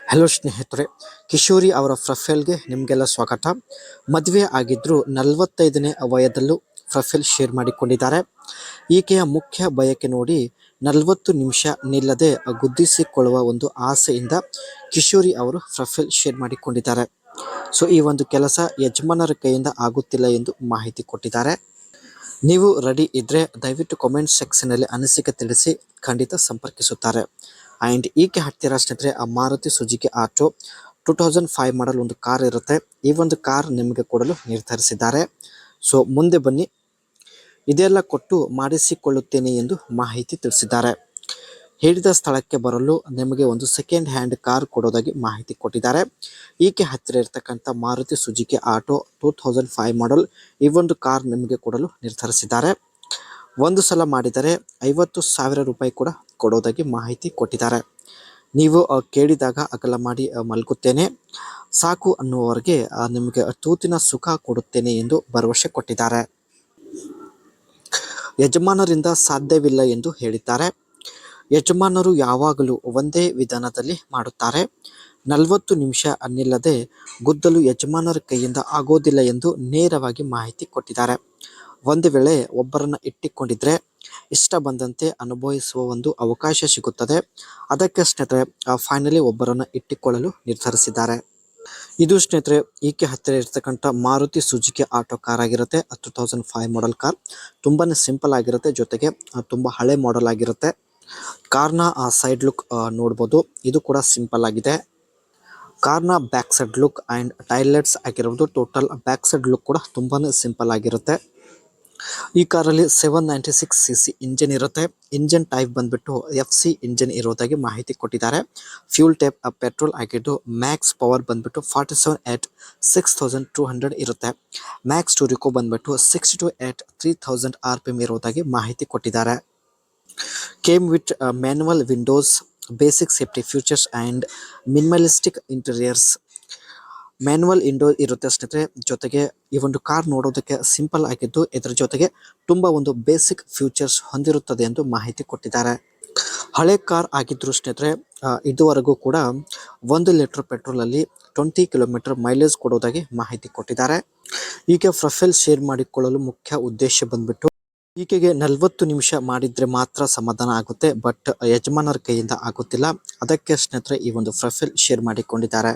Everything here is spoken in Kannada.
ಹಲೋ ಸ್ನೇಹಿತರೆ, ಕಿಶೋರಿ ಅವರ ಪ್ರೊಫೈಲ್ಗೆ ನಿಮಗೆಲ್ಲ ಸ್ವಾಗತ. ಮದುವೆ ಆಗಿದ್ರು 45ನೇ ವಯದಲ್ಲೂ ಪ್ರೊಫೈಲ್ ಶೇರ್ ಮಾಡಿಕೊಂಡಿದ್ದಾರೆ. ಈಕೆಯ ಮುಖ್ಯ ಬಯಕೆ ನೋಡಿ 40 ನಿಮಿಷ ನಿಲ್ಲದೆ ಗುದ್ದಿಸಿಕೊಳ್ಳುವ ಒಂದು ಆಸೆಯಿಂದ ಕಿಶೋರಿ ಅವರು ಪ್ರೊಫೈಲ್ ಶೇರ್ ಮಾಡಿಕೊಂಡಿದ್ದಾರೆ. ಸೊ ಈ ಒಂದು ಕೆಲಸ ಯಜಮಾನರ ಕೈಯಿಂದ ಆಗುತ್ತಿಲ್ಲ ಎಂದು ಮಾಹಿತಿ ಕೊಟ್ಟಿದ್ದಾರೆ. ನೀವು ರೆಡಿ ಇದ್ರೆ ದಯವಿಟ್ಟು ಕಾಮೆಂಟ್ ಸೆಕ್ಷನಲ್ಲಿ ಅನಿಸಿಕೆ ತಿಳಿಸಿ, ಖಂಡಿತ ಸಂಪರ್ಕಿಸುತ್ತಾರೆ. ಆ್ಯಂಡ್ ಈಕೆ ಹತ್ತಿರ ಸ್ನೇಹಿತರೆ ಮಾರುತಿ ಸುಜುಕಿ ಆಟೋ 2005 ಮಾಡಲ್ ಒಂದು ಕಾರ್ ಇರುತ್ತೆ. ಈ ಒಂದು ಕಾರ್ ನಿಮಗೆ ಕೊಡಲು ನಿರ್ಧರಿಸಿದ್ದಾರೆ. ಸೊ ಮುಂದೆ ಬನ್ನಿ, ಇದೆಲ್ಲ ಕೊಟ್ಟು ಮಾಡಿಸಿಕೊಳ್ಳುತ್ತೇನೆ ಎಂದು ಮಾಹಿತಿ ತಿಳಿಸಿದ್ದಾರೆ. ಹೇಳಿದ ಸ್ಥಳಕ್ಕೆ ಬರಲು ನಿಮಗೆ ಒಂದು ಸೆಕೆಂಡ್ ಹ್ಯಾಂಡ್ ಕಾರ್ ಕೊಡೋದಾಗಿ ಮಾಹಿತಿ ಕೊಟ್ಟಿದ್ದಾರೆ. ಈಕೆ ಹತ್ತಿರ ಇರತಕ್ಕಂಥ ಮಾರುತಿ ಸುಜುಕಿ ಆಟೋ 2005 ಮಾಡಲ್ ಈ ಒಂದು ಕಾರ್ ನಿಮಗೆ ಕೊಡಲು ನಿರ್ಧರಿಸಿದ್ದಾರೆ. ಒಂದು ಸಲ ಮಾಡಿದರೆ 50,000 ರೂಪಾಯಿ ಕೂಡ ಕೊಡೋದಾಗಿ ಮಾಹಿತಿ ಕೊಟ್ಟಿದ್ದಾರೆ. ನೀವು ಕೇಳಿದಾಗ ಅಗಲ ಮಾಡಿ ಮಲಗುತ್ತೇನೆ, ಸಾಕು ಅನ್ನುವವರೆಗೆ ನಿಮಗೆ ತೂತಿನ ಸುಖ ಕೊಡುತ್ತೇನೆ ಎಂದು ಭರವಸೆ ಕೊಟ್ಟಿದ್ದಾರೆ. ಯಜಮಾನರಿಂದ ಸಾಧ್ಯವಿಲ್ಲ ಎಂದು ಹೇಳಿದ್ದಾರೆ. ಯಜಮಾನರು ಯಾವಾಗಲೂ ಒಂದೇ ವಿಧಾನದಲ್ಲಿ ಮಾಡುತ್ತಾರೆ. 40 ನಿಮಿಷ ನಿಲ್ಲದೆ ಗುದ್ದಲು ಯಜಮಾನರ ಕೈಯಿಂದ ಆಗೋದಿಲ್ಲ ಎಂದು ನೇರವಾಗಿ ಮಾಹಿತಿ ಕೊಟ್ಟಿದ್ದಾರೆ. ಒಂದು ವೇಳೆ ಒಬ್ಬರನ್ನ ಇಟ್ಟುಕೊಂಡಿದ್ರೆ ಇಷ್ಟ ಬಂದಂತೆ ಅನುಭವಿಸುವ ಒಂದು ಅವಕಾಶ ಸಿಗುತ್ತದೆ. ಅದಕ್ಕೆ ಸ್ನೇಹಿತರೆ ಫೈನಲಿ ಒಬ್ಬರನ್ನ ಇಟ್ಟುಕೊಳ್ಳಲು ನಿರ್ಧರಿಸಿದ್ದಾರೆ. ಇದು ಸ್ನೇಹಿತರೆ ಈಕೆ ಹತ್ತಿರ ಇರ್ತಕ್ಕಂಥ ಮಾರುತಿ ಸುಜುಕಿ ಆಟೋ ಕಾರ್ ಆಗಿರುತ್ತೆ. 2005 ಮಾಡಲ್ ಕಾರ್ ತುಂಬಾನೇ ಸಿಂಪಲ್ ಆಗಿರುತ್ತೆ, ಜೊತೆಗೆ ತುಂಬಾ ಹಳೆ ಮಾಡೆಲ್ ಆಗಿರುತ್ತೆ. ಕಾರ್ನ ಸೈಡ್ ಲುಕ್ ನೋಡ್ಬೋದು, ಇದು ಕೂಡ ಸಿಂಪಲ್ ಆಗಿದೆ. ಕಾರ್ನ ಬ್ಯಾಕ್ ಸೈಡ್ ಲುಕ್ ಆ್ಯಂಡ್ ಟೈರ್ಲೆಟ್ಸ್ ಆಗಿರೋದು ಟೋಟಲ್ ಬ್ಯಾಕ್ ಸೈಡ್ ಲುಕ್ ಕೂಡ ತುಂಬಾನೇ ಸಿಂಪಲ್ ಆಗಿರುತ್ತೆ. ಈ ಕಾರಲ್ಲಿ 796cc ಇಂಜಿನ್ ಇರುತ್ತೆ. ಇಂಜಿನ್ ಟೈಪ್ ಬಂದ್ಬಿಟ್ಟು FC ಇಂಜಿನ್ ಇರೋದಾಗಿ ಮಾಹಿತಿ ಕೊಟ್ಟಿದ್ದಾರೆ. ಫ್ಯೂಲ್ ಟೈಪ್ ಪೆಟ್ರೋಲ್ ಆಗಿದ್ದು ಮ್ಯಾಕ್ಸ್ ಪವರ್ ಬಂದ್ಬಿಟ್ಟು 47 at 6200 ಇರುತ್ತೆ. ಮ್ಯಾಕ್ಸ್ ಟೂರಿಕೋ ಬಂದ್ಬಿಟ್ಟು 62 at 3000 RPM ಇರೋದಾಗಿ ಮಾಹಿತಿ ಕೊಟ್ಟಿದ್ದಾರೆ. Came with manual Windows, basic safety features and minimalistic interiors. Manual window ಇರುತ್ತೆ ಸ್ನೇಹಿತರೆ, ಜೊತೆಗೆ ಈ ಒಂದು ಕಾರ್ ನೋಡೋದಕ್ಕೆ ಸಿಂಪಲ್ ಆಗಿದ್ದು ಇದರ ಜೊತೆಗೆ ತುಂಬಾ ಒಂದು ಬೇಸಿಕ್ ಫ್ಯೂಚರ್ಸ್ ಹೊಂದಿರುತ್ತದೆ ಎಂದು ಮಾಹಿತಿ ಕೊಟ್ಟಿದ್ದಾರೆ. ಹಳೆ ಕಾರ್ ಆಗಿದ್ರು ಸ್ನೇಹಿತರೆ ಇದುವರೆಗೂ ಕೂಡ 1 ಲೀಟರ್ ಪೆಟ್ರೋಲ್ ಅಲ್ಲಿ 20 ಕಿಲೋಮೀಟರ್ ಮೈಲೇಜ್ ಕೊಡೋದಾಗಿ ಮಾಹಿತಿ ಕೊಟ್ಟಿದ್ದಾರೆ. ಈಗ ಪ್ರೊಫೈಲ್ ಶೇರ್ ಮಾಡಿಕೊಳ್ಳಲು ಮುಖ್ಯ ಉದ್ದೇಶ ಬಂದ್ಬಿಟ್ಟು ಈಕೆಗೆ 40 ನಿಮಿಷ ಮಾಡಿದ್ರೆ ಮಾತ್ರ ಸಮಾಧಾನ ಆಗುತ್ತೆ, ಬಟ್ ಯಜಮಾನರ ಕೈಯಿಂದ ಆಗುತ್ತಿಲ್ಲ. ಅದಕ್ಕೆ ಸ್ನೇಹಿತರೆ ಈ ಒಂದು ಪ್ರೊಫೈಲ್ ಶೇರ್ ಮಾಡಿಕೊಂಡಿದ್ದಾರೆ.